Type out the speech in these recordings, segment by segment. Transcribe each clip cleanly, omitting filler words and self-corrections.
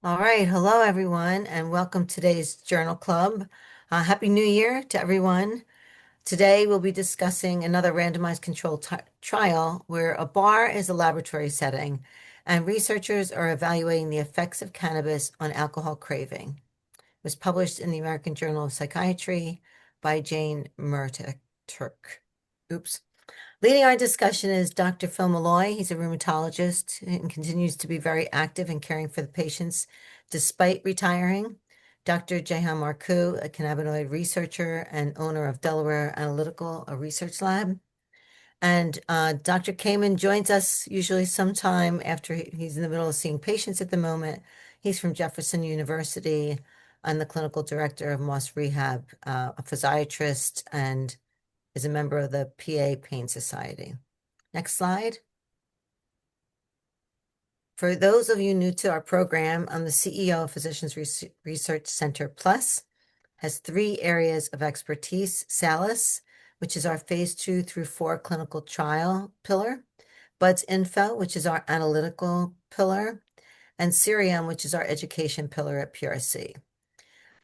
All right. Hello, everyone, and welcome to today's Journal Club. Happy New Year to everyone. Today, we'll be discussing another randomized controlled trial where a bar is a laboratory setting and researchers are evaluating the effects of cannabis on alcohol craving. It was published in the American Journal of Psychiatry by Jane Metrik. Oops. Leading our discussion is Dr. Phil Malloy. He's a rheumatologist and continues to be very active in caring for the patients despite retiring. Dr. Jehan Marcoux, a cannabinoid researcher and owner of Delaware Analytical, a research lab. And Dr. Kamen joins us usually sometime after he's in the middle of seeing patients at the moment. He's from Jefferson University. I'm the clinical director of Moss Rehab, a physiatrist, and is a member of the PA Pain Society. Next slide. For those of you new to our program, I'm the CEO of Physicians Research Center Plus, has 3 areas of expertise: SALIS, which is our phase 2 through 4 clinical trial pillar, Buds Info, which is our analytical pillar, and Cerium, which is our education pillar at PRC.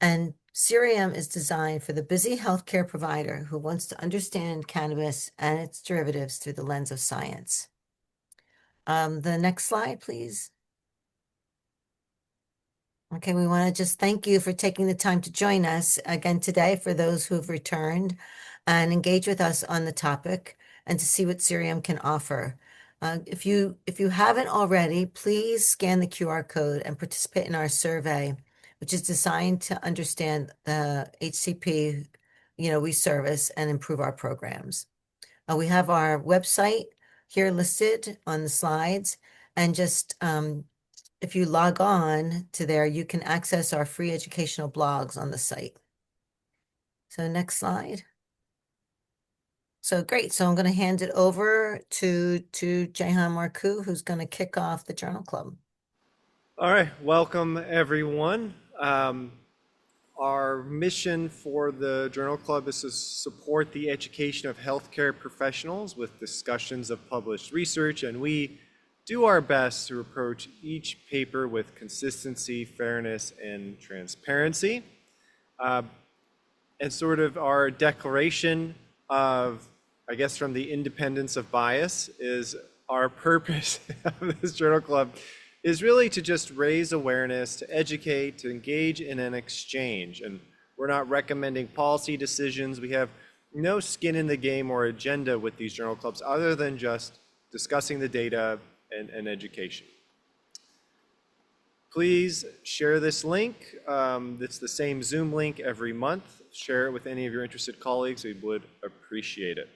And Cerium is designed for the busy healthcare provider who wants to understand cannabis and its derivatives through the lens of science. The next slide, please. Okay, we want to just thank you for taking the time to join us again today for those who have returned and engage with us on the topic and to see what Cerium can offer. If you haven't already, please scan the QR code and participate in our survey, which is designed to understand the HCP, we service and improve our programs. We have our website here listed on the slides, and just if you log on to there, you can access our free educational blogs on the site. So next slide. So great. So I'm going to hand it over to Jehan Marcoux, who's going to kick off the Journal Club. All right, welcome everyone. Our mission for the Journal Club is to support the education of healthcare professionals with discussions of published research, and we do our best to approach each paper with consistency, fairness, and transparency. And sort of our declaration of, I guess, from the independence of bias is our purpose of this Journal Club is really to just raise awareness, to educate, to engage in an exchange. And we're not recommending policy decisions. We have no skin in the game or agenda with these journal clubs other than just discussing the data and education. Please share this link. It's the same Zoom link every month. Share it with any of your interested colleagues. We would appreciate it.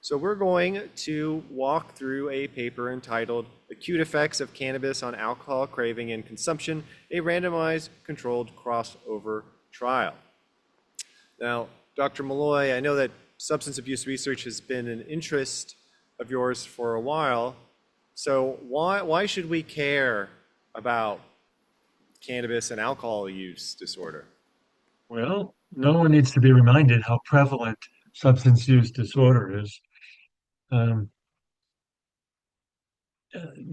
So we're going to walk through a paper entitled Acute Effects of Cannabis on Alcohol Craving and Consumption, a randomized controlled crossover trial. Now, Dr. Malloy, I know that substance abuse research has been an interest of yours for a while. So why should we care about cannabis and alcohol use disorder? Well, no one needs to be reminded how prevalent substance use disorder is. Um,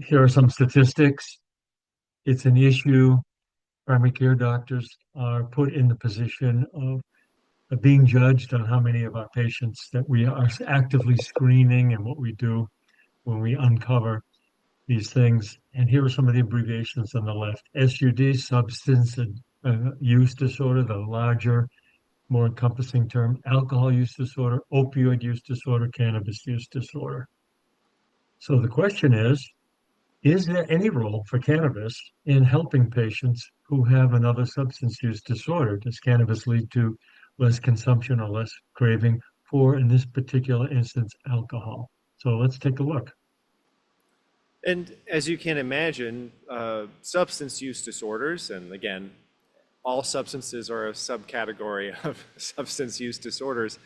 Here are some statistics. It's an issue. Primary care doctors are put in the position of being judged on how many of our patients that we are actively screening and what we do when we uncover these things. And here are some of the abbreviations on the left. SUD, substance use disorder, the larger, more encompassing term. Alcohol use disorder, opioid use disorder, cannabis use disorder. So the question is there any role for cannabis in helping patients who have another substance use disorder? Does cannabis lead to less consumption or less craving for, in this particular instance, alcohol? So let's take a look. And as you can imagine, substance use disorders, and again, all substances are a subcategory of substance use disorders,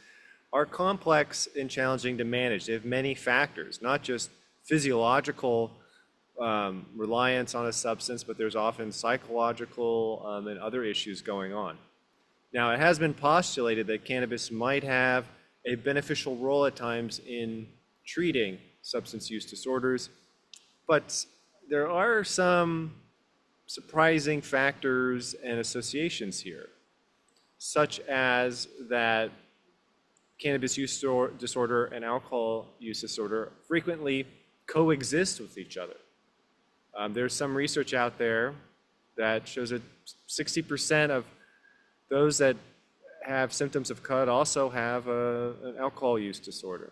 are complex and challenging to manage. They have many factors, not just physiological reliance on a substance, but there's often psychological and other issues going on. Now, it has been postulated that cannabis might have a beneficial role at times in treating substance use disorders, but there are some surprising factors and associations here, such as that cannabis use disorder and alcohol use disorder frequently coexist with each other. There's some research out there that shows that 60% of those that have symptoms of CUD also have an alcohol use disorder.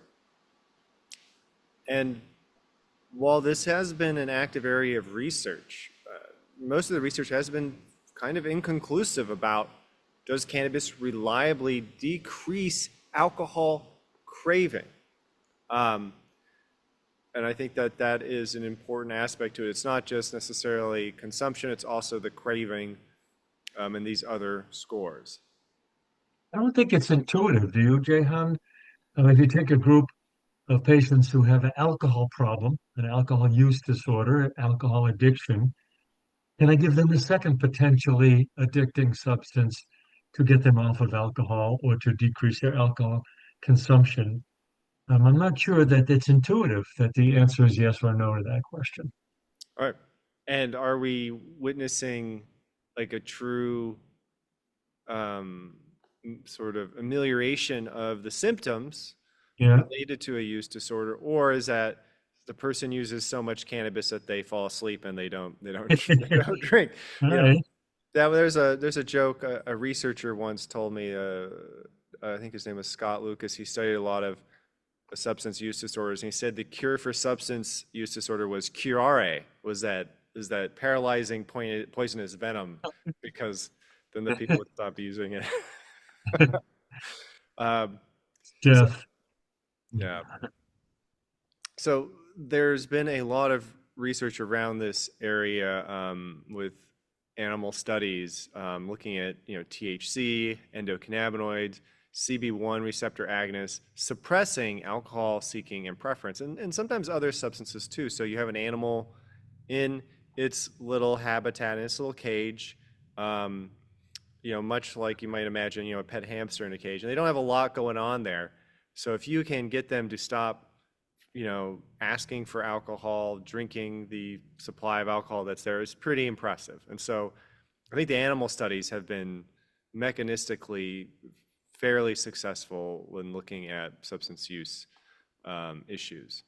And while this has been an active area of research, most of the research has been kind of inconclusive about, does cannabis reliably decrease alcohol craving? And I think that that is an important aspect to it. It's not just necessarily consumption, it's also the craving and these other scores. I don't think it's intuitive, do you, Jehan? If you take a group of patients who have an alcohol problem, an alcohol use disorder, alcohol addiction, and I give them a second potentially addicting substance to get them off of alcohol or to decrease their alcohol consumption. I'm not sure that it's intuitive that the answer is yes or no to that question. All right. And are we witnessing like a true um, sort of amelioration of the symptoms Yeah. related to a use disorder, or is that the person uses so much cannabis that they fall asleep and they don't they don't drink? All You know, right. that there's a joke. A researcher once told me. I think his name was Scott Lucas. He studied a lot of substance use disorders, and he said the cure for substance use disorder was curare. Was that paralyzing poisonous venom, because then the people would stop using it. Um, so Jeff. yeah. So there's been a lot of research around this area with animal studies looking at THC, endocannabinoids, CB1 receptor agonists, suppressing alcohol seeking and preference, and sometimes other substances too. So you have an animal in its little habitat, in its little cage, um, much like you might imagine, a pet hamster in a cage, and they don't have a lot going on there. So if you can get them to stop asking for alcohol, drinking the supply of alcohol that's there, is pretty impressive. And so I think the animal studies have been mechanistically fairly successful when looking at substance use issues.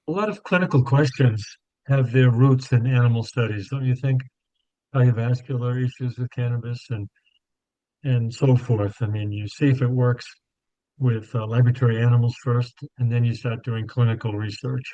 A lot of clinical questions have their roots in animal studies, don't you think? Cardiovascular issues with cannabis and so forth. I mean, you see if it works with laboratory animals first, and then you start doing clinical research.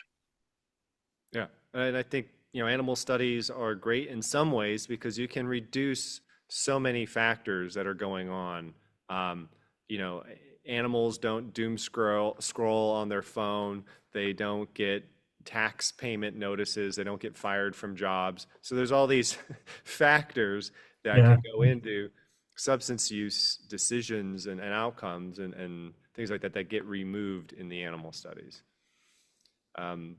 Yeah, and I think animal studies are great in some ways because you can reduce so many factors that are going on. Um, you know, Animals don't doom scroll on their phone. They don't get tax payment notices. They don't get fired from jobs. So there's all these factors that Yeah. can go into substance use decisions and outcomes and things like that that get removed in the animal studies. And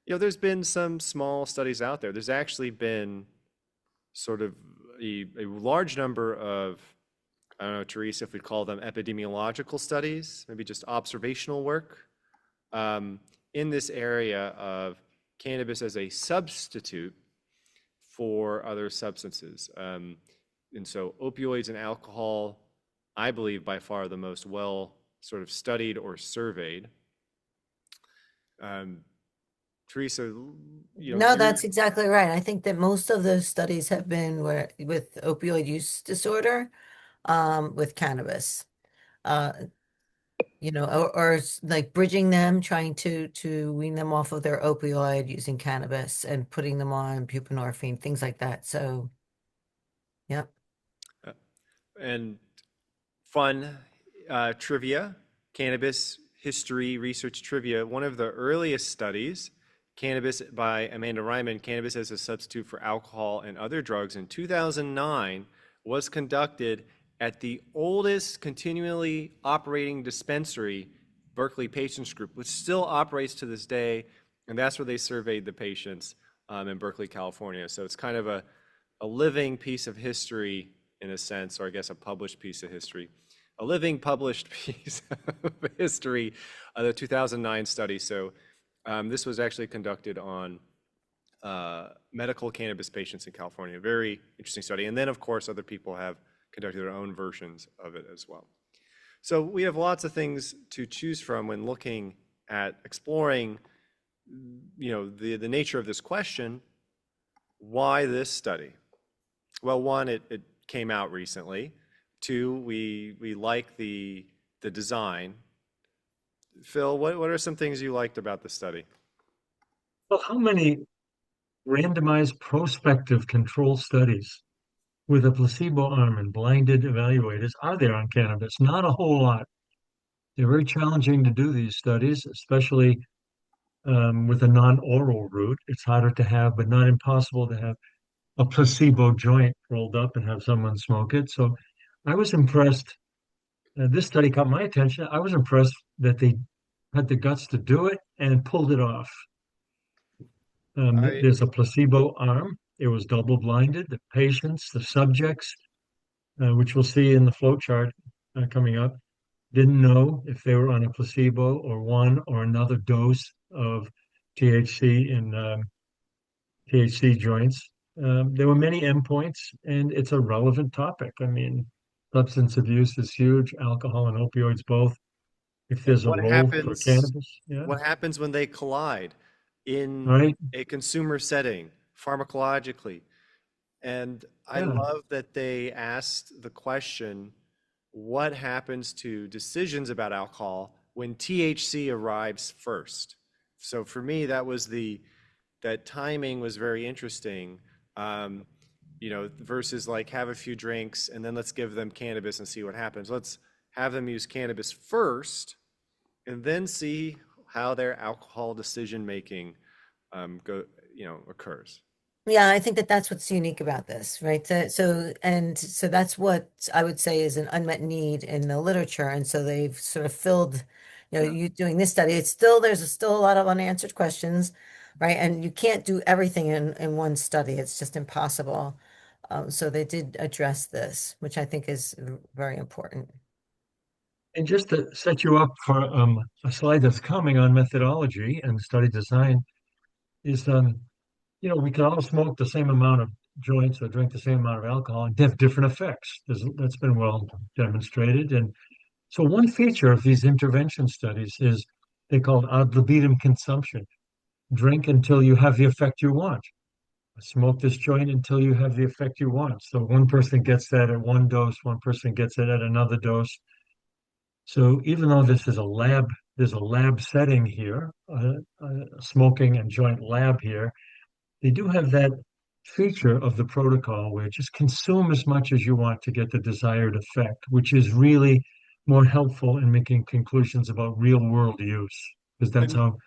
there's been some small studies out there. There's actually been sort of a large number of, I don't know, Teresa, if we call them epidemiological studies, maybe just observational work, in this area of cannabis as a substitute for other substances. And so opioids and alcohol, I believe, by far the most well sort of studied or surveyed. Teresa, No, that's exactly right. I think that most of those studies have been with opioid use disorder, with cannabis. Uh, like bridging them, trying to wean them off of their opioid using cannabis and putting them on buprenorphine, things like that. So, yep. and fun trivia, cannabis history research trivia. One of the earliest studies, Cannabis by Amanda Ryman, Cannabis as a Substitute for Alcohol and Other Drugs in 2009, was conducted at the oldest continually operating dispensary, Berkeley Patients Group, which still operates to this day. And that's where they surveyed the patients in Berkeley, California. So it's kind of a living piece of history in a sense, or I guess a published piece of history. A living published piece of history, the 2009 study. So this was actually conducted on medical cannabis patients in California. Very interesting study. And then, of course, other people have conducted their own versions of it as well. So we have lots of things to choose from when looking at exploring, the nature of this question. Why this study? Well, one, it came out recently. Two, we like the design. Phil, what are some things you liked about the study? Well, how many randomized prospective control studies with a placebo arm and blinded evaluators are there on cannabis? Not a whole lot. They're very challenging to do these studies, especially with a non-oral route. It's harder to have, but not impossible to have a placebo joint rolled up and have someone smoke it. So I was impressed. This study caught my attention. I was impressed that they had the guts to do it and pulled it off. I There's a placebo arm. It was double blinded. The patients, the subjects, which we'll see in the flow chart coming up, didn't know if they were on a placebo or one or another dose of THC in THC joints. There were many endpoints, and it's a relevant topic. I mean, substance abuse is huge, alcohol and opioids both. If and there's a role for cannabis, yeah, what happens when they collide all in right, a consumer setting pharmacologically? And I yeah. love that they asked the question, what happens to decisions about alcohol when THC arrives first? So for me, that timing was very interesting. Um, versus like have a few drinks and then let's give them cannabis and see what happens. Let's have them use cannabis first and then see how their alcohol decision making occurs. Yeah, I think that that's what's unique about this, right? So that's what I would say is an unmet need in the literature. And so they've sort of filled, you doing this study, there's still a lot of unanswered questions, right? And you can't do everything in one study. It's just impossible. So they did address this, which I think is very important. And just to set you up for a slide that's coming on methodology and study design is, we can all smoke the same amount of joints or drink the same amount of alcohol and have different effects. That's been well demonstrated. And so one feature of these intervention studies is they called ad libitum consumption. Drink until you have the effect you want. Smoke this joint until you have the effect you want. So one person gets that at one dose, one person gets it at another dose. So even though there's a lab setting here, a smoking and joint lab here, they do have that feature of the protocol where just consume as much as you want to get the desired effect, which is really more helpful in making conclusions about real world use, because that's And how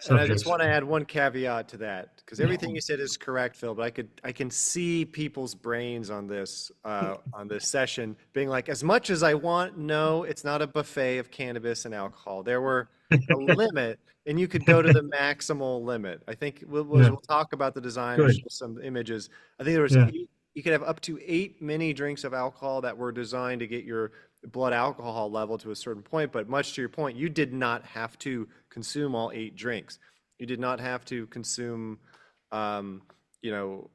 And I just subjects. want to add one caveat to that, because everything you said is correct, Phil. But I can see people's brains on this session being like, as much as I want, no, it's not a buffet of cannabis and alcohol. There were a limit, and you could go to the maximal limit. I think Yeah, we'll talk about the design or good. show some images. I think there was Yeah, eight. You could have up to 8 mini drinks of alcohol that were designed to get your blood alcohol level to a certain point. But much to your point, you did not have to consume all 8 drinks. You did not have to consume, um, you know,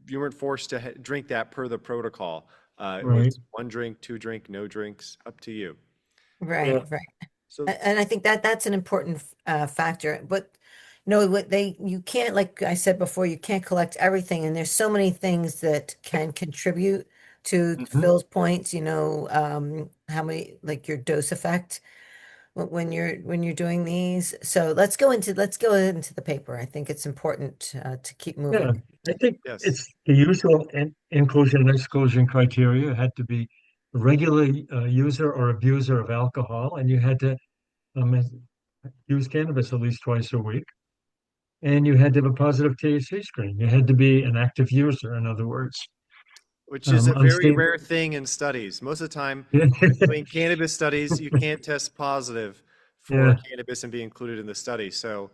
you weren't forced to drink that per the protocol. It right. was 1 drink, 2 drink, no drinks, up to you. Yeah. Right, right. So And I think that that's an important factor. But you can't, like I said before, you can't collect everything, and there's so many things that can contribute to Mhm. Phil's points. How many, like your dose effect when you're doing these. So let's go into the paper. I think it's important to keep Yeah, moving. I think yes, it's the usual inclusion and exclusion criteria. It had to be a regular user or abuser of alcohol, and you had to um, use cannabis at least twice a week, and you had to have a positive THC screen. You had to be an active user, in other words. which is a very Unstable. rare thing in studies. Most of the time, doing cannabis studies, you can't test positive for Yeah, cannabis and be included in the study. So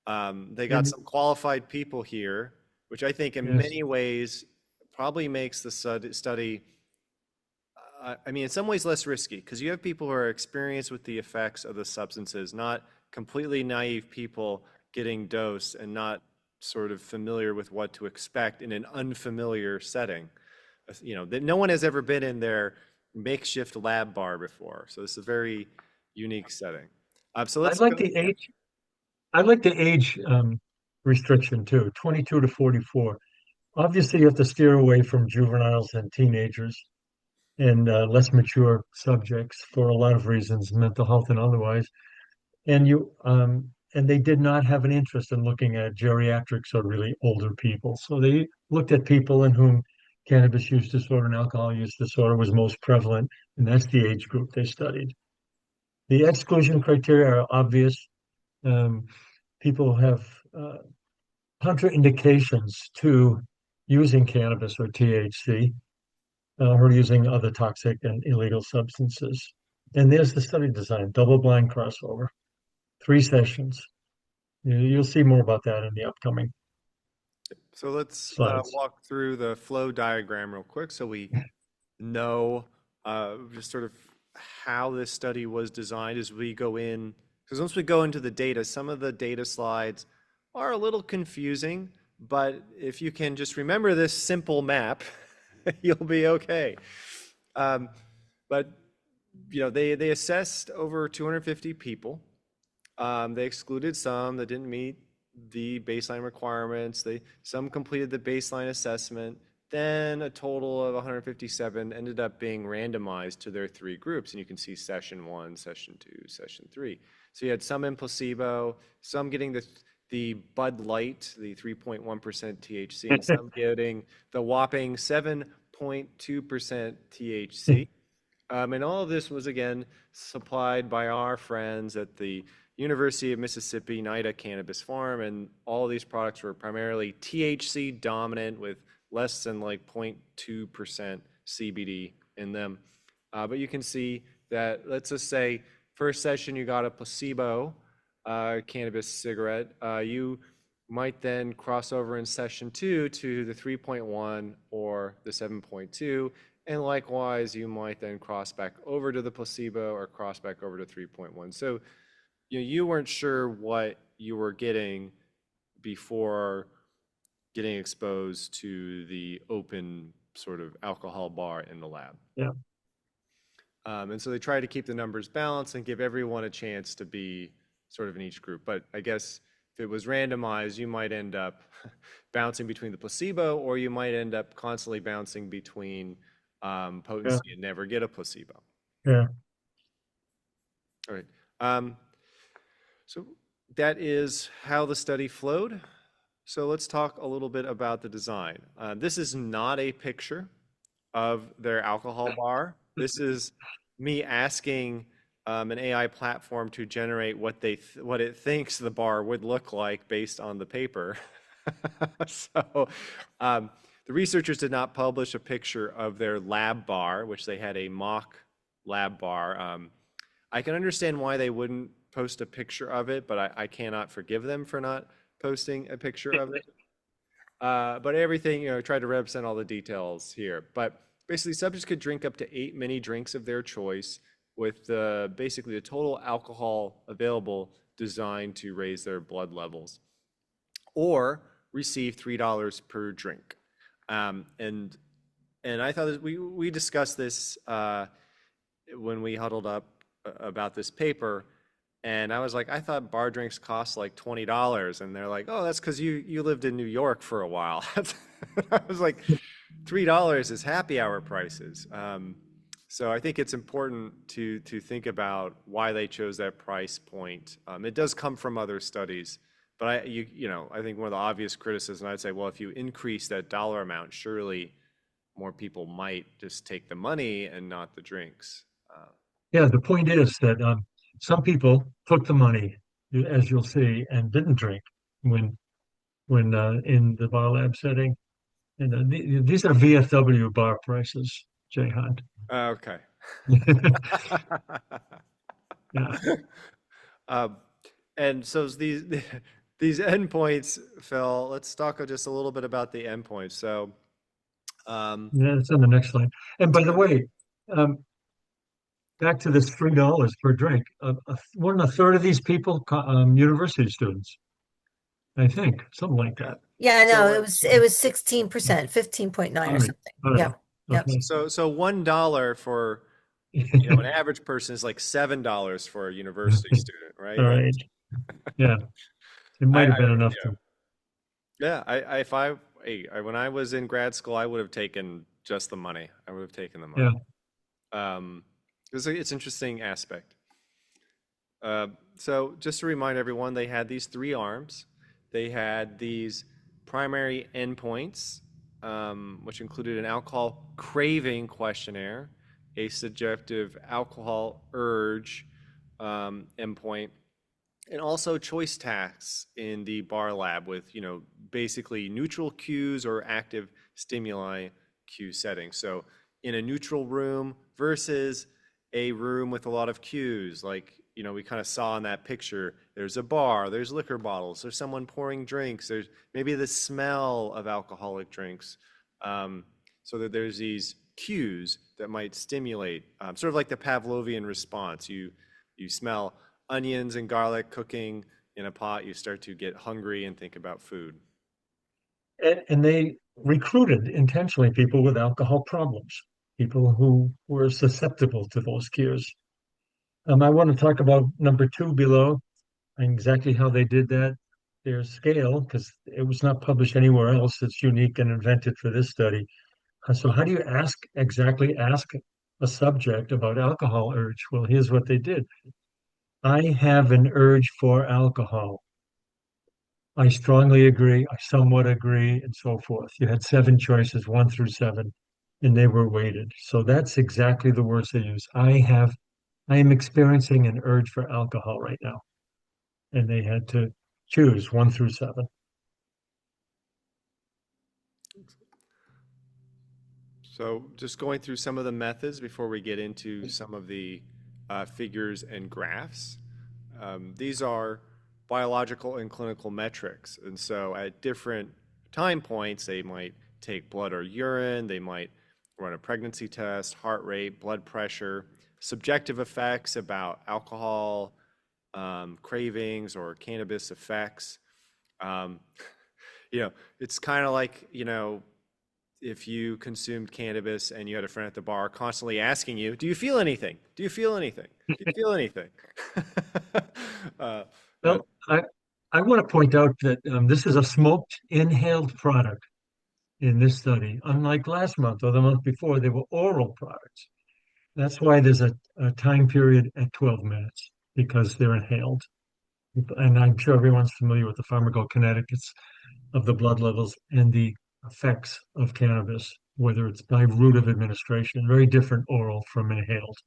they got and some qualified people here, which I think in yes, many ways probably makes the study, I mean, in some ways less risky because you have people who are experienced with the effects of the substances, not completely naive people getting dosed and not sort of familiar with what to expect in an unfamiliar setting. That no one has ever been in their makeshift lab bar before. So this is a very unique setting. So I let's like go. the Yeah. age. I like the age restriction too, 22 to 44. Obviously, you have to steer away from juveniles and teenagers and less mature subjects for a lot of reasons, mental health and otherwise. And they did not have an interest in looking at geriatrics or really older people. So they looked at people in whom cannabis use disorder and alcohol use disorder was most prevalent, and that's the age group they studied. The exclusion criteria are obvious. Um, People have uh, contraindications to using cannabis or THC, or using other toxic and illegal substances. And there's the study design, double-blind crossover, 3 sessions. You'll see more about that in the upcoming So let's slides. walk through the flow diagram real quick so we know just sort of how this study was designed as we go in. Because once we go into the data, some of the data slides are a little confusing, but if you can just remember this simple map, you'll be okay. Um, but they assessed over 250 people. They excluded some that didn't meet the baseline requirements. Some completed the baseline assessment. Then a total of 157 ended up being randomized to their 3 groups. And you can see session 1, session 2, session 3. So you had some in placebo, some getting the Bud Light, the 3.1% THC, and some getting the whopping 7.2% THC. And all of this was, again, supplied by our friends at the University of Mississippi NIDA Cannabis Farm. And all of these products were primarily THC dominant with less than like 0.2% CBD in them. But you can see that, let's just say, first session you got a placebo cannabis cigarette. You might then cross over in session 2 to the 3.1 or the 7.2. And likewise, you might then cross back over to the placebo or cross back over to 3.1. So you weren't sure what you were getting before getting exposed to the open sort of alcohol bar in the lab. Yeah. And so they try to keep the numbers balanced and give everyone a chance to be sort of in each group. But I guess if it was randomized, you might end up bouncing between the placebo, or you might end up constantly bouncing between Yeah. potency and never get a placebo. Yeah. All right. So that is how the study flowed. So let's talk a little bit about the design. This is not a picture of their alcohol bar. This is me asking an AI platform to generate what it thinks the bar would look like based on the paper. So the researchers did not publish a picture of their lab bar, which they had a mock lab bar. I can understand why they wouldn't post a picture of it, but I cannot forgive them for not posting a picture of it. But everything, tried to represent all the details here. But basically, subjects could drink up to 8 mini drinks of their choice with basically the total alcohol available designed to raise their blood levels, or receive $3 per drink. And I thought that we discussed this when we huddled up about this paper. And I was like, I thought bar drinks cost like $20. And they're like, oh, that's because you lived in New York for a while. I was like, $3 is happy hour prices. So I think it's important to think about why they chose that price point. It does come from other studies, but I think one of the obvious criticisms, I'd say, well, if you increase that dollar amount, surely more people might just take the money and not the drinks. Yeah. The point is that some people took the money, as you'll see, and didn't drink when in the bar lab setting. And these are VFW bar prices, Jay Hunt. Okay. Yeah. Um, and so these endpoints, Phil, let's talk just a little bit about the endpoints. So, Yeah, it's on the next slide. And by the way, um, back to this $3 per drink. More than a third of these people, university students. I think, something like Yeah. that. Yeah, no, So, it was 16%, 15.9 All or right, something. all right, Yep. Yep. okay. so $1 for, an average person is like $7 for a university student, All right? Like, right, yeah, it might have I been enough to. yeah, if when I was in grad school, I would have taken just the money. I would have taken the Yeah, money. Um, it's an interesting aspect. Uh, so just to remind everyone, they had these three arms. They had these primary endpoints, which included an alcohol craving questionnaire, a subjective alcohol urge endpoint, and also choice tasks in the bar lab with, basically neutral cues or active stimuli cue settings. So in a neutral room versus a room with a lot of cues, like, we kind of saw in that picture, there's a bar, there's liquor bottles, there's someone pouring drinks, there's maybe the smell of alcoholic drinks. Um, so that there's these cues that might stimulate, sort of like the Pavlovian response. You smell onions and garlic cooking in a pot, you start to get hungry and think about food. and they recruited intentionally people with alcohol problems, people who were susceptible to those cues. I want to talk about number two below and exactly how they did that. Their scale, because it was not published anywhere else. It's unique and invented for this study. So how do you ask a subject about alcohol urge? Well, here's what they did. I have an urge for alcohol. I strongly agree. I somewhat agree, and so forth. You had seven choices, one through seven, and they were weighted. So that's exactly the words they use. I am experiencing an urge for alcohol right now. And they had to choose one through seven. So just going through some of the methods before we get into some of the figures and graphs. These are biological and clinical metrics. And so at different time points, they might take blood or urine, they might run a pregnancy test, heart rate, blood pressure, subjective effects about alcohol, cravings, or cannabis effects. Um, it's kind of like, if you consumed cannabis and you had a friend at the bar constantly asking you, "Do you feel anything? Do you feel anything? Do you feel anything?" uh, uh, Well, I want to point out that this is a smoked inhaled product in this study. Unlike last month or the month before, they were oral products. That's why there's a time period at 12 minutes because they're inhaled. And I'm sure everyone's familiar with the pharmacokinetics of the blood levels and the effects of cannabis, whether it's by route of administration, very different oral from inhaled.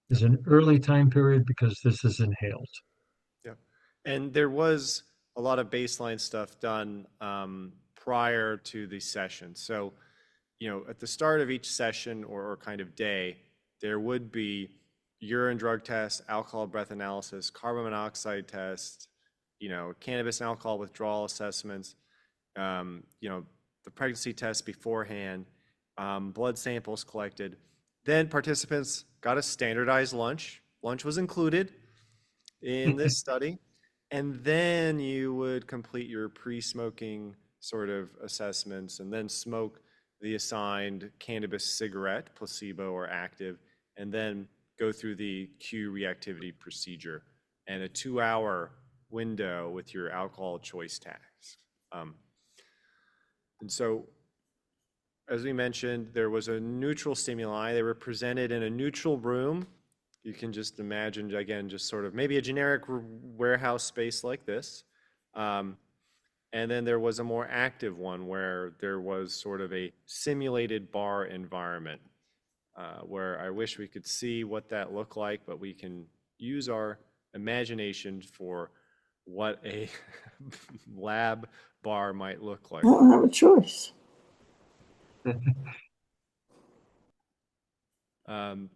There's an early time period because this is inhaled. yeah, and there was a lot of baseline stuff done prior to the session. So, at the start of each session or kind of day, there would be urine drug test, alcohol breath analysis, carbon monoxide test, cannabis and alcohol withdrawal assessments, the pregnancy test beforehand, blood samples collected. Then participants got a standardized lunch. Lunch was included in this study. And then you would complete your pre-smoking sort of assessments and then smoke the assigned cannabis cigarette, placebo or active, and then go through the cue reactivity procedure and a 2-hour window with your alcohol choice task. And so, as we mentioned, there was a neutral stimuli. They were presented in a neutral room. You can just imagine, again, just sort of maybe a generic warehouse space like this. Um, and then there was a more active one where there was sort of a simulated bar environment, where I wish we could see what that looked like, but we can use our imagination for what a lab bar might look I like. don't have a choice. Um,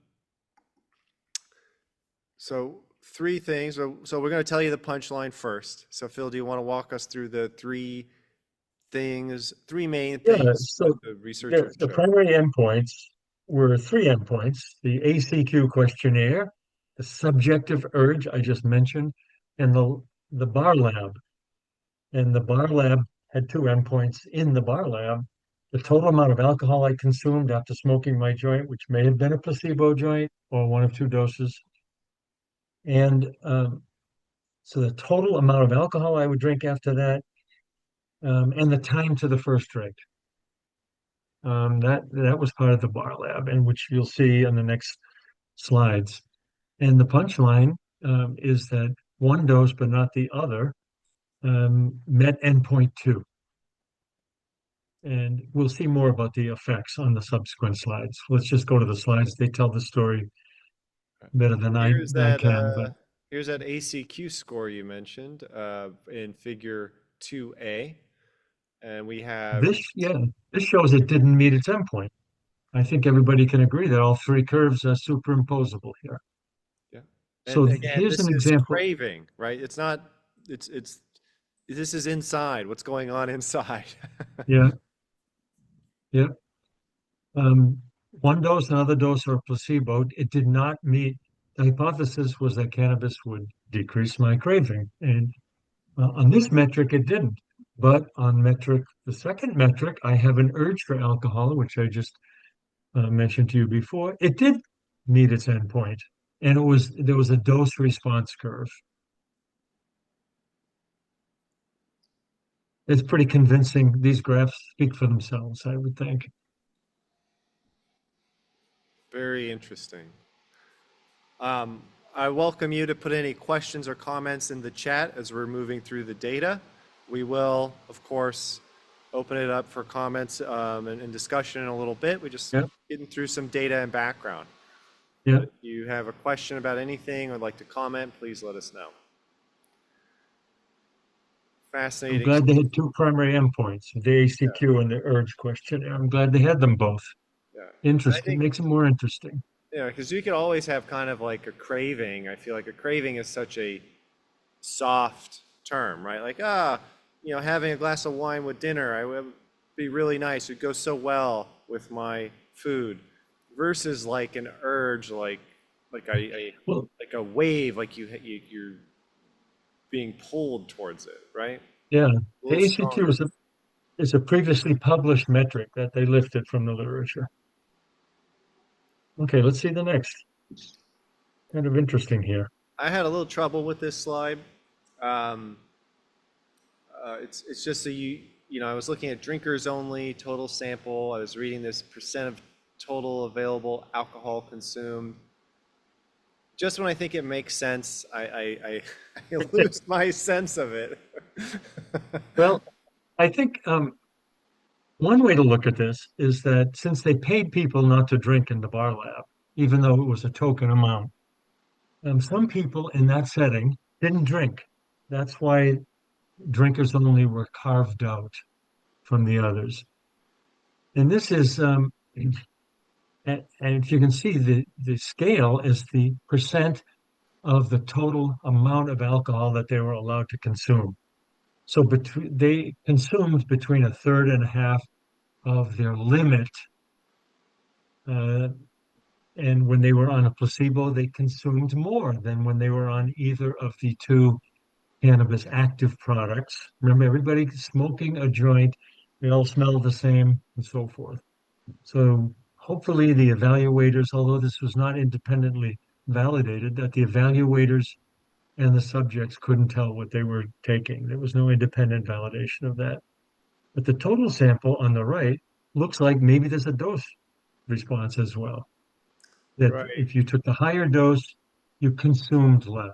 so three things. So we're going to tell you the punchline first. So Phil, do you want to walk us through the three main Yeah, things that so the researchers the showed? primary endpoints were three endpoints: the ACQ questionnaire, the subjective urge I just mentioned, and the bar lab. And the bar lab had two endpoints in the bar lab. The total amount of alcohol I consumed after smoking my joint, which may have been a placebo joint or one of two doses. And so the total amount of alcohol I would drink after that, and the time to the first drink. That was part of the bar lab, and which you'll see on the next slides. And the punchline is that one dose, but not the other, met endpoint two. And we'll see more about the effects on the subsequent slides. Let's just go to the slides. They tell the story better than Here's I that can. But here's that ACQ score you mentioned in figure 2A. And we have, yeah, this shows it didn't meet its endpoint. I think everybody can agree that all three curves are superimposable here. yeah. And So again, here's this an is example. craving, right? It's not, it's, this is inside, what's going on inside. Yeah, yeah. One dose, another dose, or a placebo. It did not meet. The hypothesis was that cannabis would decrease my craving, and on this metric, it didn't. But on metric, the second metric, I have an urge for alcohol, which I just mentioned to you before. It did meet its endpoint, and there was a dose response curve. It's pretty convincing. These graphs speak for themselves, I would think. Very interesting. Um, I welcome you to put any questions or comments in the chat as we're moving through the data. We will, of course, open it up for comments and discussion in a little bit. We're just Yeah, getting through some data and background. yeah. But if you have a question about anything or would like to comment, please let us know. I'm Fascinating. glad they had two primary endpoints, the ACQ and the urge questionnaire. I'm glad they had them both. Yeah. And I Interesting. think, Makes it more interesting. yeah, because you could always have kind of like a craving. I feel like a craving is such a soft term, right? Like, having a glass of wine with dinner, I would be really nice. It would go so well with my food, versus like an urge, like Well, like a wave, like you're being pulled towards it, right? yeah, A the little ACQ stronger. is a previously published metric that they lifted from the literature. Okay, let's see the next. Kind of interesting here. I had a little trouble with this slide. Um, it's just so I was looking at drinkers only, total sample. I was reading this percent of total available alcohol consumed. Just when I think it makes sense, I lose my sense of it. Well, I think one way to look at this is that since they paid people not to drink in the bar lab, even though it was a token amount, some people in that setting didn't drink. That's why drinkers only were carved out from the others. And this is, and if you can see, the scale is the percent of the total amount of alcohol that they were allowed to consume. So they consumed between a third and a half of their limit. Uh, and when they were on a placebo, they consumed more than when they were on either of the two cannabis active products. Remember, everybody smoking a joint, they all smell the same and so forth. So hopefully the evaluators, although this was not independently validated, that the evaluators and the subjects couldn't tell what they were taking. There was no independent validation of that. But the total sample on the right looks like maybe there's a dose response as well. That Right. if you took the higher dose, you consumed less.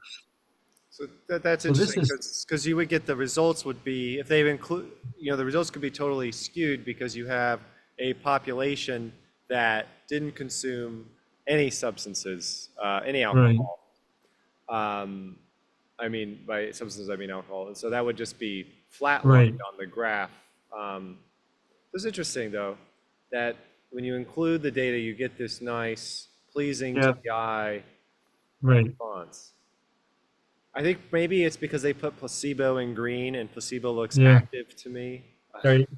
So that's So this interesting is because you would get the results would be if they include, the results could be totally skewed because you have a population that didn't consume any substances, any right, alcohol. Um, I mean, by substances, I mean alcohol. And so that would just be flatlined right, on the graph. It's interesting, though, that when you include the data, you get this nice, pleasing to yeah, the eye right, response. I think maybe it's because they put placebo in green and placebo looks yeah, active to me. right, It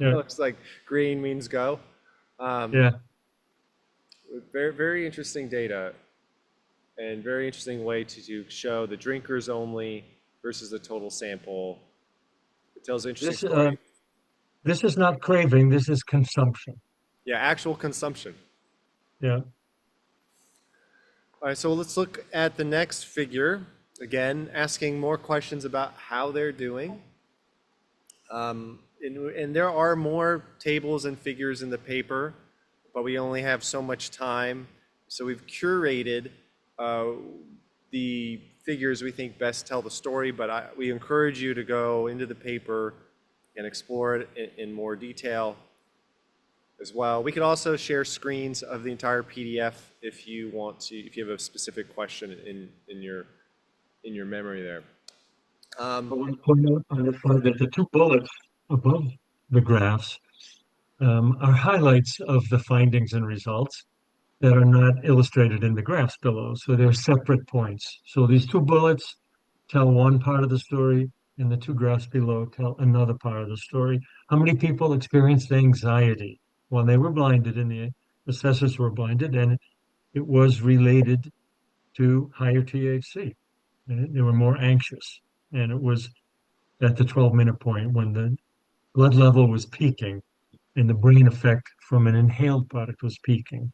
yeah, looks like green means go. Um, yeah, very, very interesting data and very interesting way to show the drinkers only versus the total sample. It tells an interesting This story. this is not craving. This is consumption. Yeah, actual consumption. Yeah. All right, so let's look at the next figure. Again, asking more questions about how they're doing. And there are more tables and figures in the paper, but we only have so much time. So we've curated uh, the figures we think best tell the story, but we encourage you to go into the paper and explore it in more detail as well. We could also share screens of the entire PDF if you want to, if you have a specific question in your memory there. I want to point out on the slide that the two bullets above the graphs are highlights of the findings and results that are not illustrated in the graphs below. So they're separate points. So these two bullets tell one part of the story, and the two graphs below tell another part of the story. How many people experienced anxiety while they were blinded and the assessors were blinded, and it was related to higher THC. And they were more anxious. And it was at the 12-minute point when the blood level was peaking and the brain effect from an inhaled product was peaking.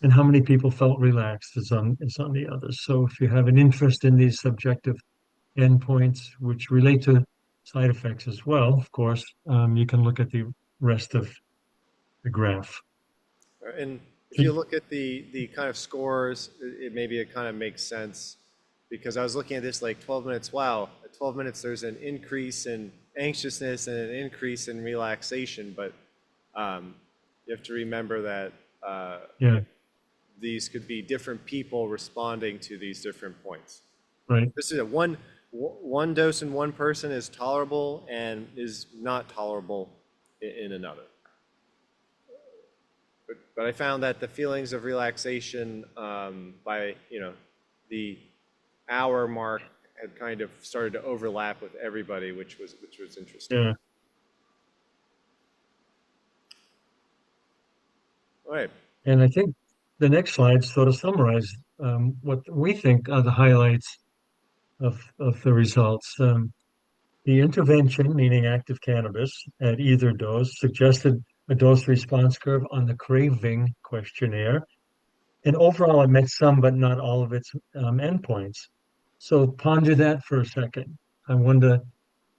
And how many people felt relaxed is on the others. So if you have an interest in these subjective endpoints, which relate to side effects as well, of course, you can look at the rest of the graph. And if you look at the kind of scores, maybe it kind of makes sense because I was looking at this like 12 minutes. Wow, at 12 minutes there's an increase in anxiousness and an increase in relaxation, but you have to remember that Yeah, these could be different people responding to these different points. right. This is a one dose in one person is tolerable and is not tolerable in another. But I found that the feelings of relaxation by the hour mark had kind of started to overlap with everybody, which was interesting. Yeah. All right. And I think the next slide sort of summarizes what we think are the highlights of the results. The intervention, meaning active cannabis at either dose, suggested a dose response curve on the craving questionnaire. And overall, it met some, but not all of its endpoints. So ponder that for a second. I wonder,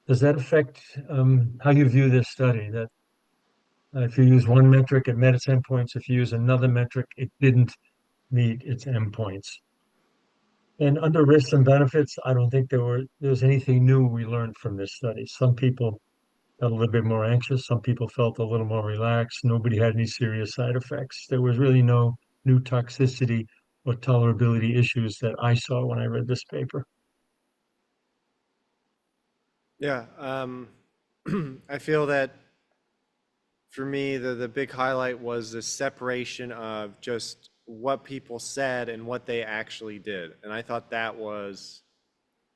does that affect how you view this study? That if you use one metric, it met its endpoints. If you use another metric, it didn't meet its endpoints. And under risks and benefits, I don't think there was anything new we learned from this study. Some people felt a little bit more anxious. Some people felt a little more relaxed. Nobody had any serious side effects. There was really no new toxicity or tolerability issues that I saw when I read this paper. Yeah. I feel that for me, the big highlight was the separation of just what people said and what they actually did. And I thought that was,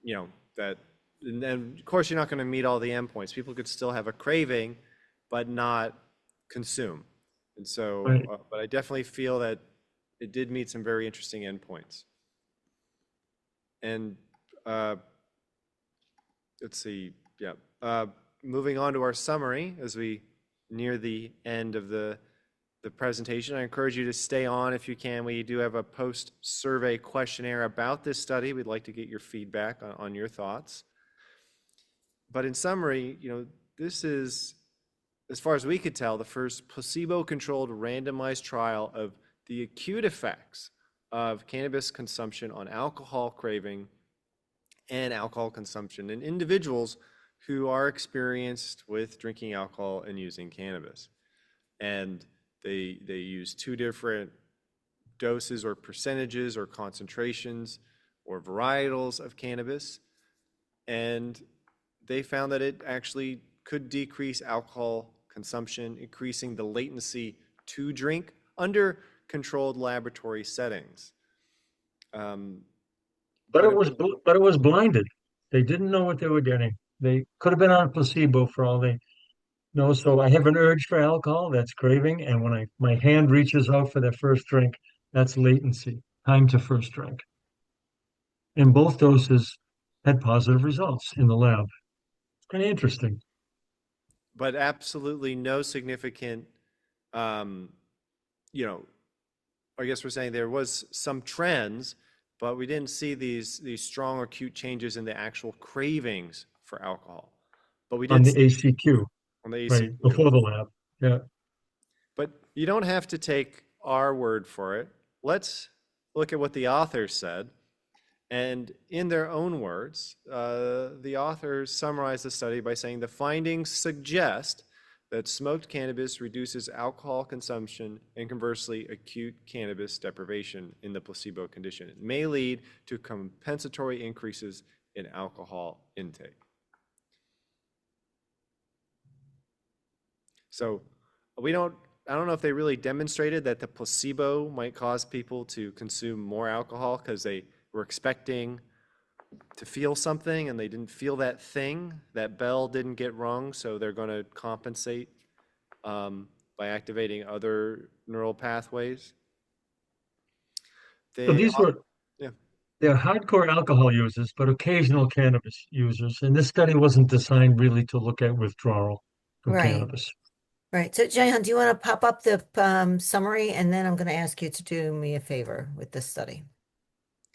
that, and then of course you're not going to meet all the endpoints. People could still have a craving, but not consume. And so, Right. but I definitely feel that it did meet some very interesting endpoints. And uh, let's see, yeah. Moving on to our summary as we near the end of the presentation. I encourage you to stay on if you can. We do have a post-survey questionnaire about this study. We'd like to get your feedback on your thoughts. But in summary, this is, as far as we could tell, the first placebo-controlled randomized trial of the acute effects of cannabis consumption on alcohol craving and alcohol consumption in individuals who are experienced with drinking alcohol and using cannabis. And they use two different doses or percentages or concentrations or varietals of cannabis. And they found that it actually could decrease alcohol consumption, increasing the latency to drink under controlled laboratory settings. But But it was but it was blinded. They didn't know what they were getting. They could have been on placebo for all they know. So I have an urge for alcohol, that's craving, and when my hand reaches out for that first drink, that's latency, time to first drink. And both doses had positive results in the lab. Kind of interesting. but absolutely no significant, um, you know, I guess we're saying there was some trends, but we didn't see these strong acute changes in the actual cravings for alcohol. But we On did the see ACQ, on the right, ACQ. before the lab. Yeah. But you don't have to take our word for it. Let's look at what the authors said. And in their own words, the authors summarize the study by saying the findings suggest that smoked cannabis reduces alcohol consumption and conversely acute cannabis deprivation in the placebo condition. It may lead to compensatory increases in alcohol intake. So we don't, I don't know if they really demonstrated that the placebo might cause people to consume more alcohol because they were expecting to feel something and they didn't feel that thing. That bell didn't get rung, so they're going to compensate by activating other neural pathways. So They, these were yeah, they're hardcore alcohol users, but occasional cannabis users. And this study wasn't designed really to look at withdrawal from Right. cannabis. Right. So, Jahan, do you want to pop up the summary? And then I'm going to ask you to do me a favor with this study.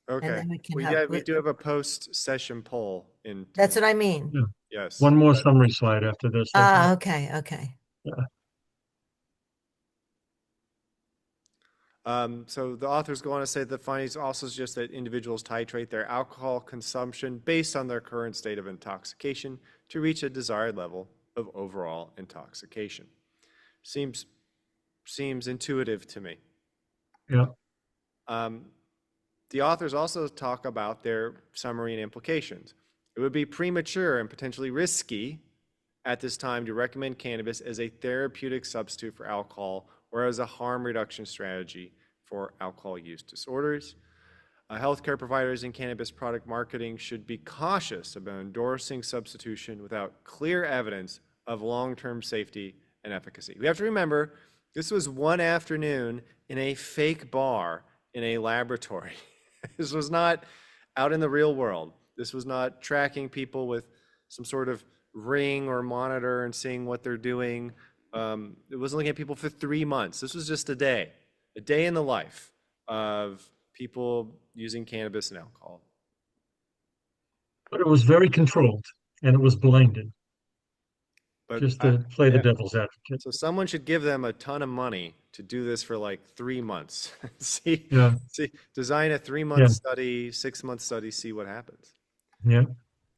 And okay. then we can We, have, yeah, we do have a post-session poll that's in what I mean. Yeah. yes. One more summary slide after this, I think. Okay. Okay. Yeah. So the authors go on to say the findings also suggest that individuals titrate their alcohol consumption based on their current state of intoxication to reach a desired level of overall intoxication. Seems intuitive to me. Yeah. Um, the authors also talk about their summary and implications. It would be premature and potentially risky at this time to recommend cannabis as a therapeutic substitute for alcohol or as a harm reduction strategy for alcohol use disorders. Healthcare providers and cannabis product marketing should be cautious about endorsing substitution without clear evidence of long-term safety and efficacy. We have to remember this was one afternoon in a fake bar in a laboratory. This was not out in the real world. This was not tracking people with some sort of ring or monitor and seeing what they're doing. It wasn't looking at people for 3 months. This was just a day in the life of people using cannabis and alcohol. But it was very controlled and it was blinded, But just to play the yeah, devil's advocate. so someone should give them a ton of money to do this for like 3 months. see, Yeah. design a 3 month Yeah. study, 6 month study, see what happens. Yeah.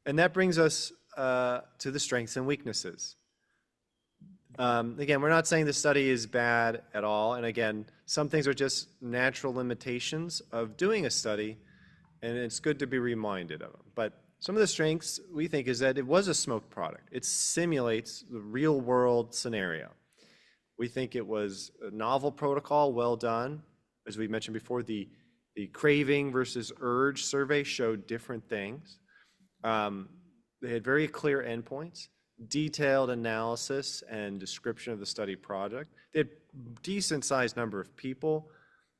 And that brings us to the strengths and weaknesses. Again, we're not saying the study is bad at all. And again, some things are just natural limitations of doing a study, and it's good to be reminded of them. But some of the strengths we think is that it was a smoked product. It simulates the real world scenario. We think it was a novel protocol, well done. As we mentioned before, the craving versus urge survey showed different things. They had very clear endpoints, detailed analysis and description of the study project. They had decent sized number of people.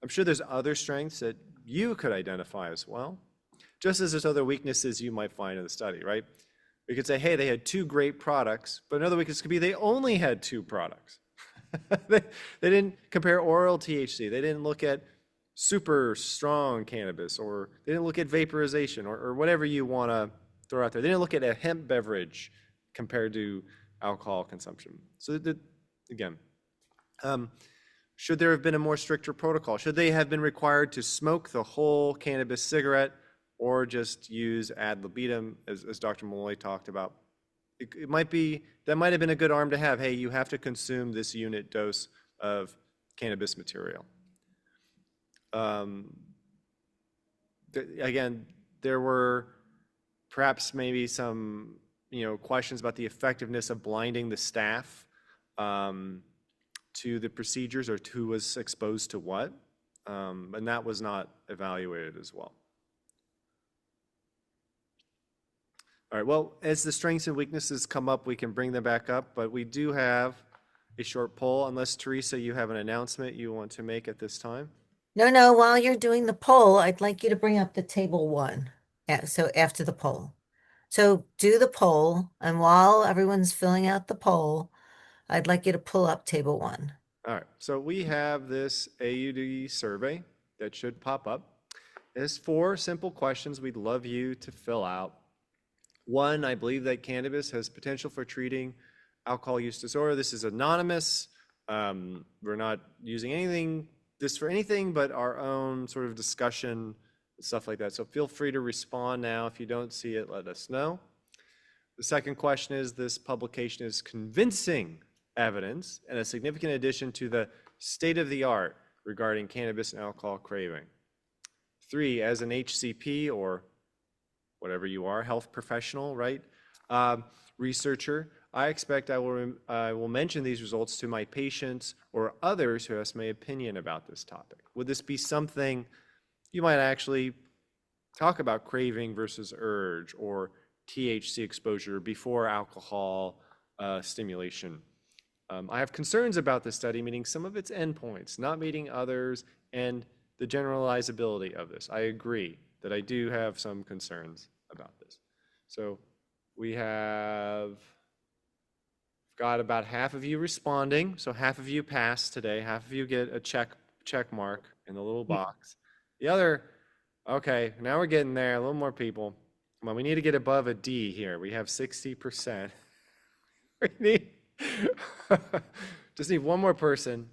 I'm sure there's other strengths that you could identify as well, just as there's other weaknesses you might find in the study, right? We could say, hey, they had two great products, but another weakness could be they only had two products. they didn't compare oral THC. They didn't look at super strong cannabis, or they didn't look at vaporization, or whatever you want to throw out there. They didn't look at a hemp beverage compared to alcohol consumption. So again, should there have been a more stricter protocol? Should they have been required to smoke the whole cannabis cigarette or just use ad libitum, as Dr. Malloy talked about? It might be, that might have been a good arm to have. Hey, you have to consume this unit dose of cannabis material. Again, there were perhaps maybe some questions about the effectiveness of blinding the staff to the procedures or who was exposed to what, and that was not evaluated as well. All right, well, as the strengths and weaknesses come up, we can bring them back up, but we do have a short poll, unless Teresa, you have an announcement you want to make at this time. No, while you're doing the poll, I'd like you to bring up the table one. Yeah, so after the poll. So do the poll, and while everyone's filling out the poll, I'd like you to pull up table one. All right, so we have this AUD survey that should pop up. There's 4 simple questions we'd love you to fill out. One, I believe that cannabis has potential for treating alcohol use disorder. This is anonymous. We're not using this for anything but our own sort of discussion, stuff like that. So feel free to respond now. If you don't see it, let us know. The second question is, this publication is convincing evidence and a significant addition to the state of the art regarding cannabis and alcohol craving. 3, as an HCP or whatever you are, health professional, right? Researcher, I expect I will mention these results to my patients or others who ask my opinion about this topic. Would this be something you might actually talk about, craving versus urge, or THC exposure before alcohol stimulation? I have concerns about this study meeting some of its endpoints, not meeting others, and the generalizability of this. I agree that I do have some concerns about this. So we have got about half of you responding. So half of you pass today, half of you get a check mark in the little box. The other, okay, now we're getting there, a little more people. Come on, we need to get above a D here. We have 60%. We need, just need one more person.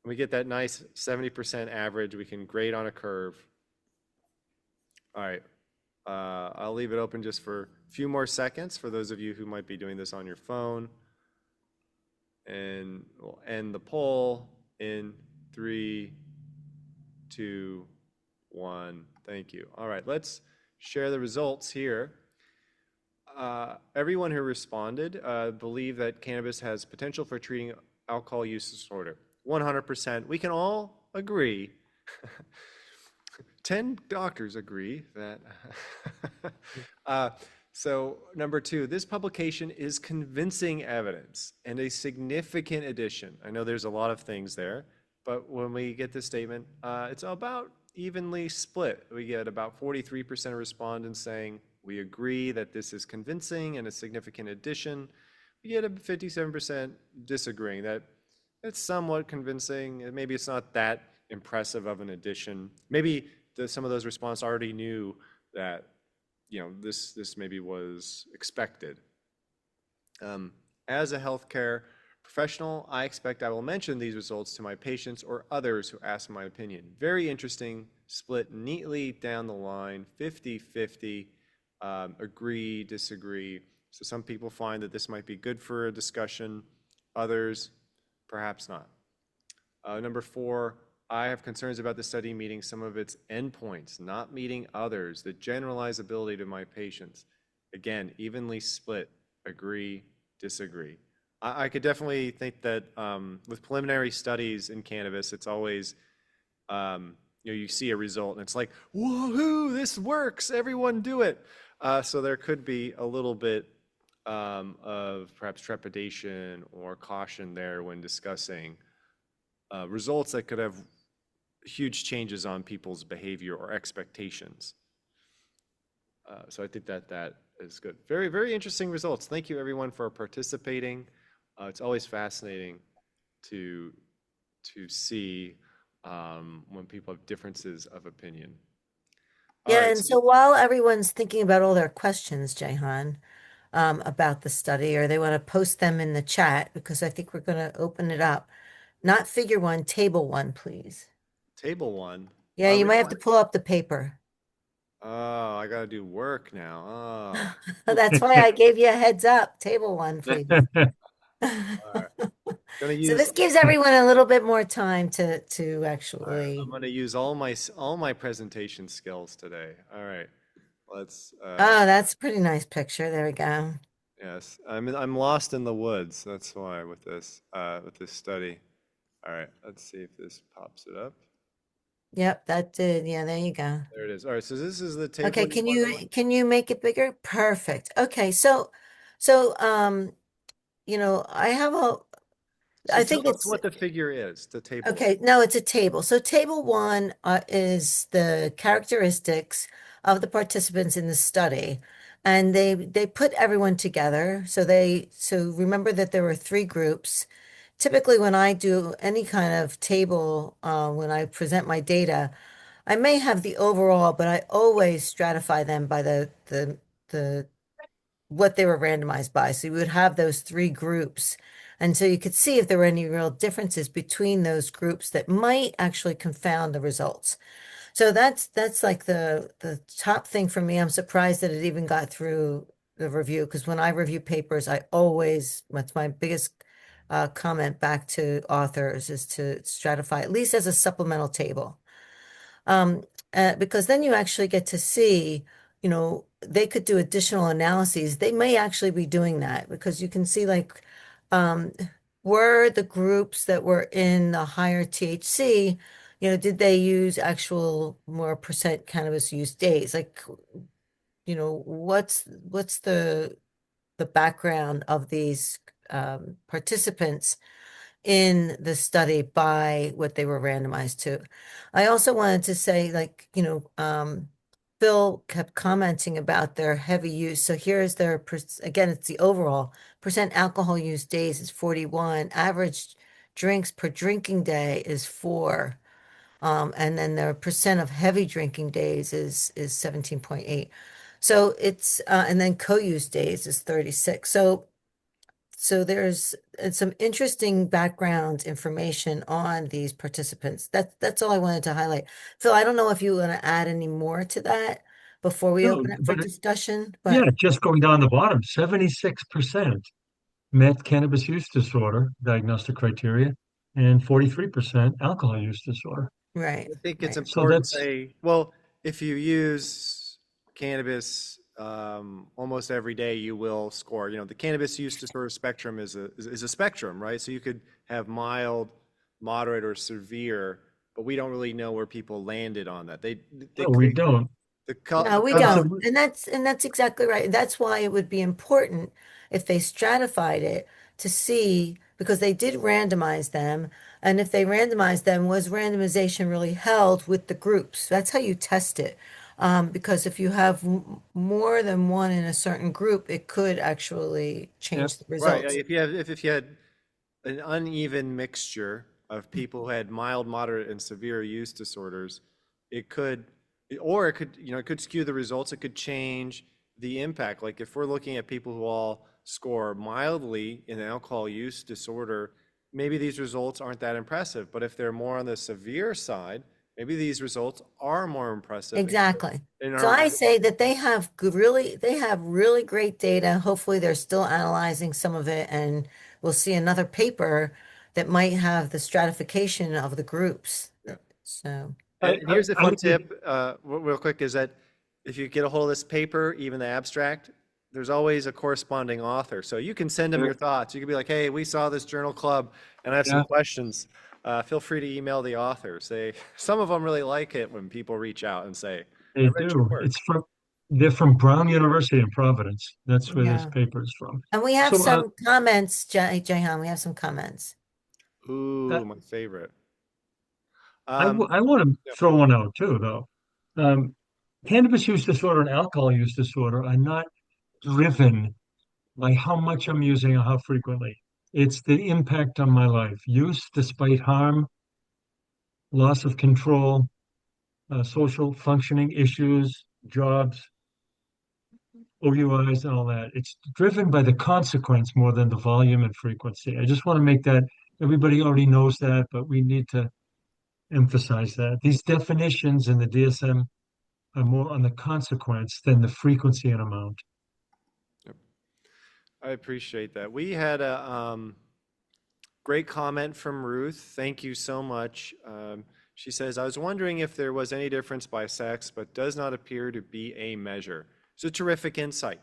We get that nice 70% average. We can grade on a curve. All right. I'll leave it open just for a few more seconds for those of you who might be doing this on your phone. And we'll end the poll in 3, 2, 1. Thank you. All right, let's share the results here. Everyone who responded believe that cannabis has potential for treating alcohol use disorder. 100%. We can all agree. 10 doctors agree that. So number 2, this publication is convincing evidence and a significant addition. I know there's a lot of things there, but when we get this statement, it's about evenly split. We get about 43% of respondents saying we agree that this is convincing and a significant addition. We get a 57% disagreeing that it's somewhat convincing. Maybe it's not that impressive of an addition. Maybe some of those respondents already knew that this maybe was expected. As a healthcare professional, I expect I will mention these results to my patients or others who ask my opinion. Very interesting, split neatly down the line, 50-50, agree, disagree. So some people find that this might be good for a discussion, others perhaps not. Number 4, I have concerns about the study meeting some of its endpoints, not meeting others, the generalizability to my patients. Again, evenly split, agree, disagree. I could definitely think that with preliminary studies in cannabis, it's always, you see a result and it's like, woohoo, this works, everyone do it. So there could be a little bit of perhaps trepidation or caution there when discussing results that could have huge changes on people's behavior or expectations. So I think that is good. Very, very interesting results. Thank you everyone for participating. It's always fascinating to see when people have differences of opinion. All Yeah, right. and so while everyone's thinking about all their questions, Jayhan, about the study, or they want to post them in the chat, because I think we're going to open it up. Not figure 1, table 1, please. Table 1. Yeah, you We might don't have to pull up the paper. Oh, I gotta do work now. That's why I gave you a heads up. Table 1, please. All right. Gonna So use this gives everyone a little bit more time to All right, I'm actually. gonna use all my presentation skills today. All right, let's. Oh, that's a pretty nice picture. There we go. Yes, I'm lost in the woods. That's why with this study. All right, let's see if this pops it up. Yep, that did. Yeah, there you go. There it is. All right, so this is the table Okay, you want to. can you make it bigger? Perfect. Okay, so I have So I tell think us it's what the figure is. The table. okay. No, it's a table. So table 1 is the characteristics of the participants in the study. And they put everyone together. So remember that there were three groups. Typically, when I do any kind of table, when I present my data, I may have the overall, but I always stratify them by the what they were randomized by. So you would have those three groups. And so you could see if there were any real differences between those groups that might actually confound the results. So that's like the top thing for me. I'm surprised that it even got through the review because when I review papers, I always, that's my biggest comment back to authors is to stratify, at least as a supplemental table. Um, because then you actually get to see, they could do additional analyses. They may actually be doing that because you can see like, um, were the groups that were in the higher THC, did they use actual more percent cannabis use days? Like, what's the background of these participants in the study by what they were randomized to. I also wanted to say, like, Phil kept commenting about their heavy use. So here's their, again, it's the overall percent alcohol use days is 41. Average drinks per drinking day is 4. And then their percent of heavy drinking days is 17.8. So it's and then co-use days is 36. So there's some interesting background information on these participants. That's all I wanted to highlight. Phil, I don't know if you want to add any more to that before we No, open it for discussion, yeah, but just going down the bottom, 76% met cannabis use disorder diagnostic criteria and 43% alcohol use disorder. right, I think it's right. So important to that's, say, well, if you use cannabis almost every day, you will score. The cannabis use disorder spectrum is a spectrum, right? So you could have mild, moderate, or severe, but we don't really know where people landed on that. They no, we don't. No, we That's a, don't. And that's exactly right. That's why it would be important if they stratified it to see because they did randomize them. And if they randomized them, was randomization really held with the groups? That's how you test it. Because if you have more than one in a certain group, it could actually yeah, change the right. results. If you had an uneven mixture of people who had mild, moderate, and severe use disorders, it could, or it could skew the results. It could change the impact. Like if we're looking at people who all score mildly in alcohol use disorder, maybe these results aren't that impressive. But if they're more on the severe side, maybe these results are more impressive Exactly. and So are I say that they have really great data. Hopefully they're still analyzing some of it and we'll see another paper that might have the stratification of the groups. yeah. So, And I, here's a I fun would, tip, real quick, is that if you get a hold of this paper, even the abstract, there's always a corresponding author. So you can send them your thoughts. You can be like, hey, we saw this journal club and I have some yeah, questions. Feel free to email the author. Say, some of them really like it when people reach out and say, I they read your do. work. They're from Brown University in Providence. That's where this yeah. paper is from. And we have So some comments, Jahan, we have some comments. uh, Ooh, my favorite. I Um, want to yeah. throw one out too, though. Um, Cannabis use disorder and alcohol use disorder are not driven by how much I'm using or how frequently. It's the impact on my life. Use despite harm, loss of control, social functioning issues, jobs, OUIs, and all that. It's driven by the consequence more than the volume and frequency. I just want to make that everybody already knows that, but we need to emphasize that. These definitions in the DSM are more on the consequence than the frequency and amount. I appreciate that. We had a great comment from Ruth. Thank you so much. She says, I was wondering if there was any difference by sex, but does not appear to be a measure. It's a terrific insight.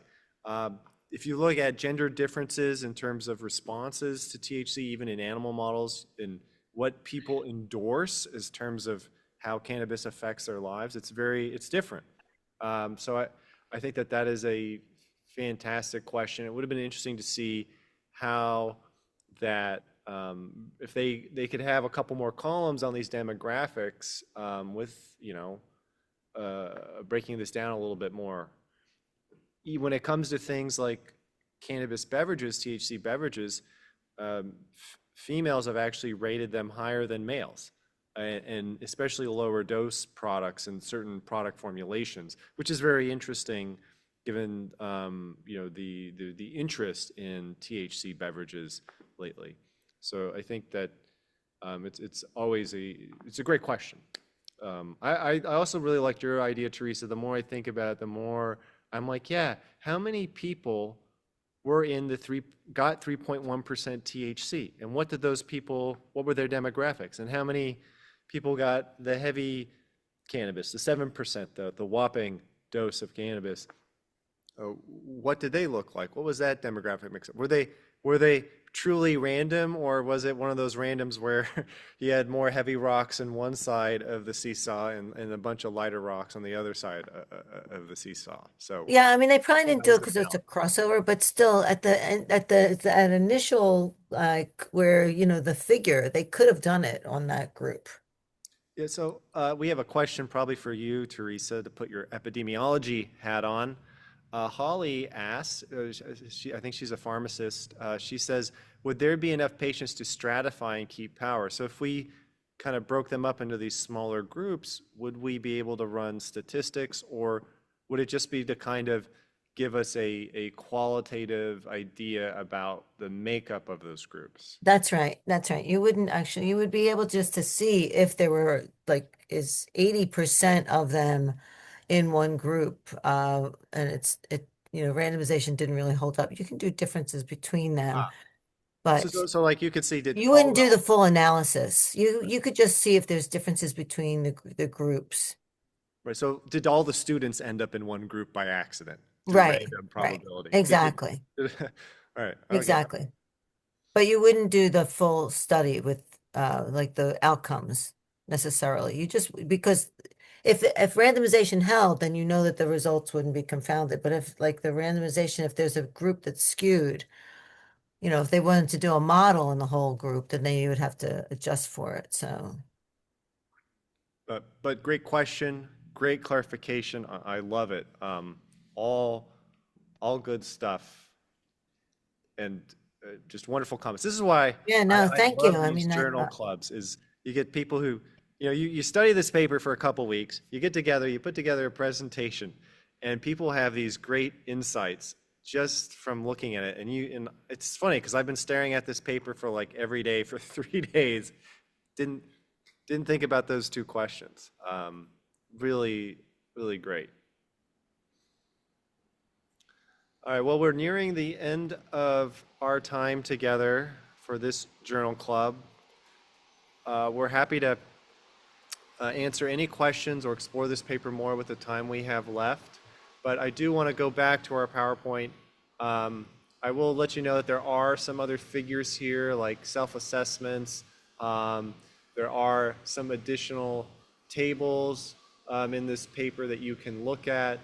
If you look at gender differences in terms of responses to THC, even in animal models, and what people endorse as terms of how cannabis affects their lives, it's different. So I think that is a fantastic question. It would have been interesting to see how that if they could have a couple more columns on these demographics with breaking this down a little bit more. when it comes to things like cannabis beverages, THC beverages, females have actually rated them higher than males, and especially lower dose products and certain product formulations, which is very interesting given the interest in THC beverages lately. So I think that it's always it's a great question. I also really liked your idea, Teresa. The more I think about it, the more I'm like, yeah, how many people were in the got 3.1% THC, and what did those people, what were their demographics, and how many people got the heavy cannabis, the 7%, the whopping dose of cannabis? What did they look like? What was that demographic mix up? Were they truly random, or was it one of those randoms where you had more heavy rocks on one side of the seesaw and a bunch of lighter rocks on the other side of the seesaw? So Yeah, I mean, they probably didn't that do it was the because it's a balance. crossover, but still, at initial, like where the figure, they could have done it on that group. Yeah, so we have a question probably for you, Teresa, to put your epidemiology hat on. Holly asks, I think she's a pharmacist. She says, would there be enough patients to stratify and keep power? So if we kind of broke them up into these smaller groups, would we be able to run statistics, or would it just be to kind of give us a qualitative idea about the makeup of those groups? That's right. That's right. You wouldn't actually, you would be able just to see if there were like, is 80% of them in one group. And randomization didn't really hold up. You can do differences between them, Ah, but like you could see, did you all wouldn't the do the full analysis. You could just see if there's differences between the groups. right. So did all the students end up in one group by accident through Right, random right. probability? Exactly. All right. Okay. Exactly. But you wouldn't do the full study with like the outcomes necessarily. You just because if randomization held, then you know that the results wouldn't be confounded. But if like the randomization, if there's a group that's skewed, if they wanted to do a model in the whole group, then they would have to adjust for it. So But great question, great clarification. I love it. All all good stuff, and just wonderful comments. This is why yeah, no, I thank you. love I these mean that journal clubs. Is you get people who, you study this paper for a couple weeks, you get together, you put together a presentation, and people have these great insights just from looking at it. And it's funny because I've been staring at this paper for like every day for 3 days. Didn't didn't think about those two questions. Really, really great. All right, well, we're nearing the end of our time together for this journal club. We're happy to answer any questions or explore this paper more with the time we have left. But I do want to go back to our PowerPoint. I will let you know that there are some other figures here, like self-assessments. There are some additional tables in this paper that you can look at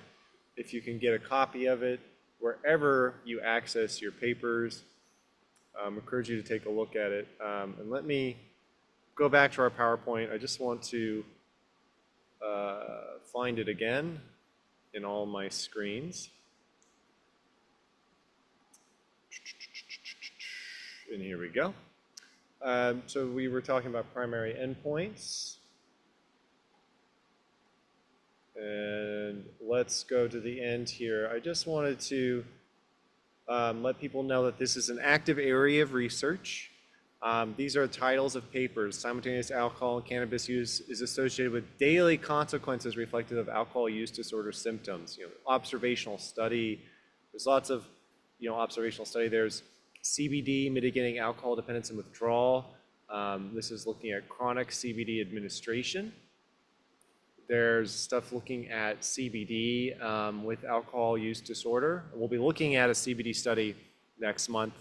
if you can get a copy of it wherever you access your papers. I encourage you to take a look at it. And let me go back to our PowerPoint. I just want to find it again in all my screens. And here we go. So we were talking about primary endpoints. And let's go to the end here. I just wanted to let people know that this is an active area of research. These are titles of papers. Simultaneous alcohol and cannabis use is associated with daily consequences reflective of alcohol use disorder symptoms. Observational study. There's lots of observational study. There's CBD, mitigating alcohol dependence and withdrawal. This is looking at chronic CBD administration. There's stuff looking at CBD with alcohol use disorder. We'll be looking at a CBD study next month.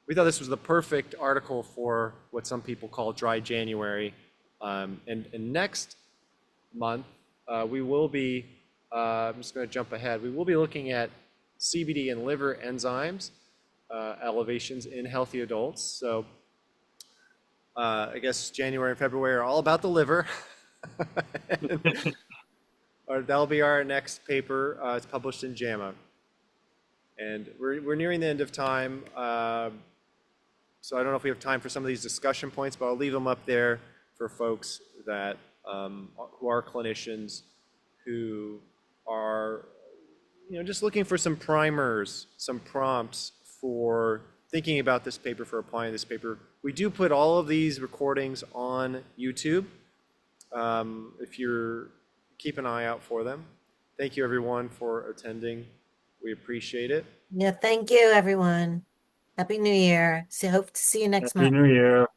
We thought this was the perfect article for what some people call dry January. And next month, we will be, I'm just going to jump ahead, we will be looking at CBD and liver enzymes elevations in healthy adults. So I guess January and February are all about the liver. Or that'll be our next paper. It's published in JAMA. And we're nearing the end of time. So I don't know if we have time for some of these discussion points, but I'll leave them up there for folks that who are clinicians who are just looking for some primers, some prompts for thinking about this paper, for applying this paper. We do put all of these recordings on YouTube. If you're keep an eye out for them. Thank you everyone for attending. We appreciate it. Yeah, thank you, everyone. Happy New Year. Hope to see you next Happy month. New Year.